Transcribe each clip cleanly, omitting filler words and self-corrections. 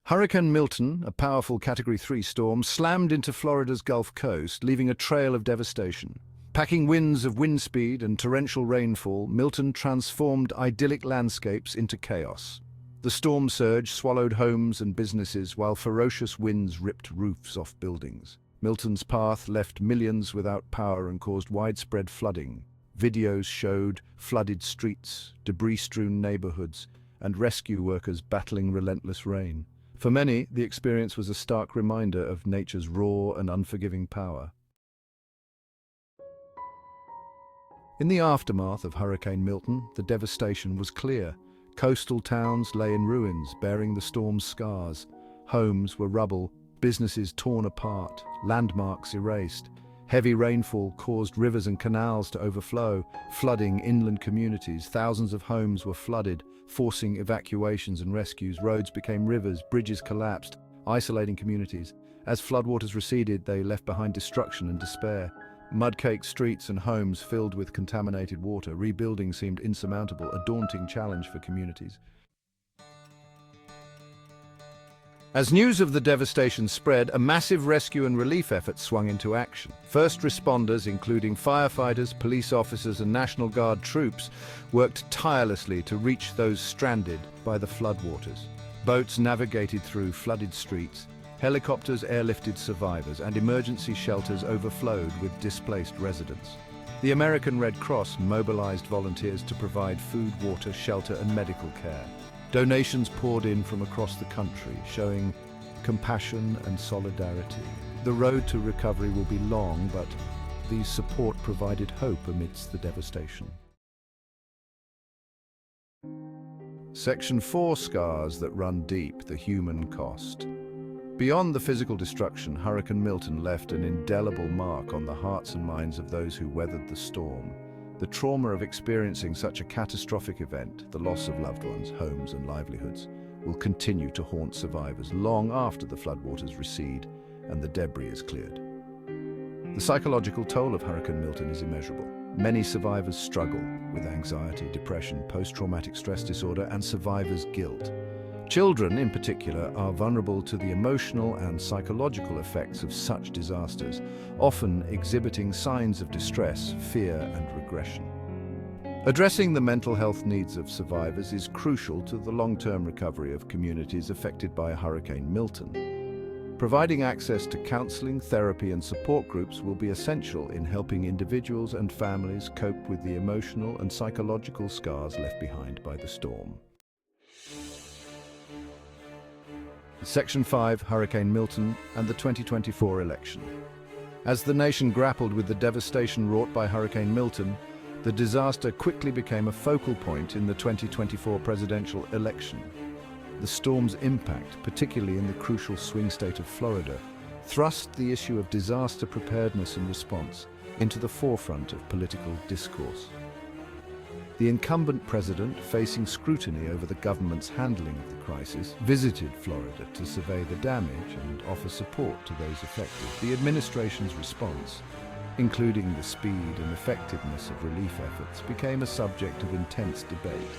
Hurricane Milton, a powerful Category 3 storm, slammed into Florida's Gulf Coast, leaving a trail of devastation. Packing winds of wind speed and torrential rainfall, Milton transformed idyllic landscapes into chaos. The storm surge swallowed homes and businesses while ferocious winds ripped roofs off buildings. Milton's path left millions without power and caused widespread flooding. Videos showed flooded streets, debris-strewn neighborhoods, and rescue workers battling relentless rain. For many, the experience was a stark reminder of nature's raw and unforgiving power. In the aftermath of Hurricane Milton, the devastation was clear. Coastal towns lay in ruins, bearing the storm's scars. Homes were rubble, businesses torn apart, landmarks erased. Heavy rainfall caused rivers and canals to overflow, flooding inland communities. Thousands of homes were flooded, forcing evacuations and rescues. Roads became rivers, bridges collapsed, isolating communities. As floodwaters receded, they left behind destruction and despair. Mud-caked streets and homes filled with contaminated water. Rebuilding seemed insurmountable, a daunting challenge for communities. As news of the devastation spread, a massive rescue and relief effort swung into action. First responders, including firefighters, police officers, and National Guard troops, worked tirelessly to reach those stranded by the floodwaters. Boats navigated through flooded streets, helicopters airlifted survivors, and emergency shelters overflowed with displaced residents. The American Red Cross mobilized volunteers to provide food, water, shelter, and medical care. Donations poured in from across the country, showing compassion and solidarity. The road to recovery will be long, but the support provided hope amidst the devastation. Section 4: Scars that run deep, the human cost. Beyond the physical destruction, Hurricane Milton left an indelible mark on the hearts and minds of those who weathered the storm. The trauma of experiencing such a catastrophic event, the loss of loved ones, homes, and livelihoods, will continue to haunt survivors long after the floodwaters recede and the debris is cleared. The psychological toll of Hurricane Milton is immeasurable. Many survivors struggle with anxiety, depression, post-traumatic stress disorder, and survivor's guilt. Children, in particular, are vulnerable to the emotional and psychological effects of such disasters, often exhibiting signs of distress, fear, and regression. Addressing the mental health needs of survivors is crucial to the long-term recovery of communities affected by Hurricane Milton. Providing access to counseling, therapy, and support groups will be essential in helping individuals and families cope with the emotional and psychological scars left behind by the storm. Section 5: Hurricane Milton and the 2024 election. As the nation grappled with the devastation wrought by Hurricane Milton, the disaster quickly became a focal point in the 2024 presidential election. The storm's impact, particularly in the crucial swing state of Florida, thrust the issue of disaster preparedness and response into the forefront of political discourse. The incumbent president, facing scrutiny over the government's handling of the crisis, visited Florida to survey the damage and offer support to those affected. The administration's response, including the speed and effectiveness of relief efforts, became a subject of intense debate,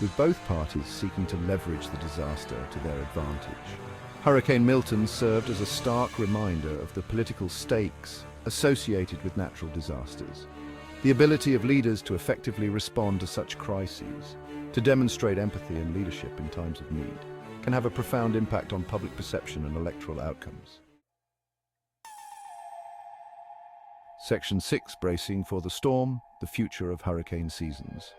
with both parties seeking to leverage the disaster to their advantage. Hurricane Milton served as a stark reminder of the political stakes associated with natural disasters. The ability of leaders to effectively respond to such crises, to demonstrate empathy and leadership in times of need, can have a profound impact on public perception and electoral outcomes. Section 6: Bracing for the storm, the future of hurricane seasons.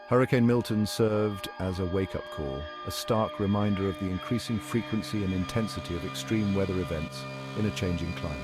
Hurricane Milton served as a wake-up call, a stark reminder of the increasing frequency and intensity of extreme weather events in a changing climate.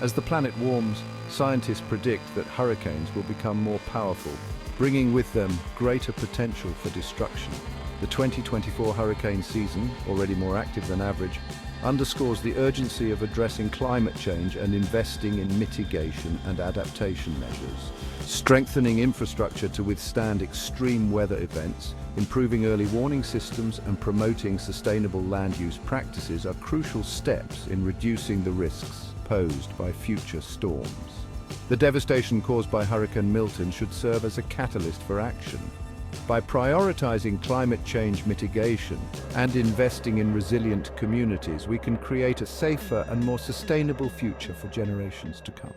As the planet warms, scientists predict that hurricanes will become more powerful, bringing with them greater potential for destruction. The 2024 hurricane season, already more active than average, underscores the urgency of addressing climate change and investing in mitigation and adaptation measures. Strengthening infrastructure to withstand extreme weather events, improving early warning systems, and promoting sustainable land use practices are crucial steps in reducing the risks posed by future storms. The devastation caused by Hurricane Milton should serve as a catalyst for action. By prioritizing climate change mitigation and investing in resilient communities, we can create a safer and more sustainable future for generations to come.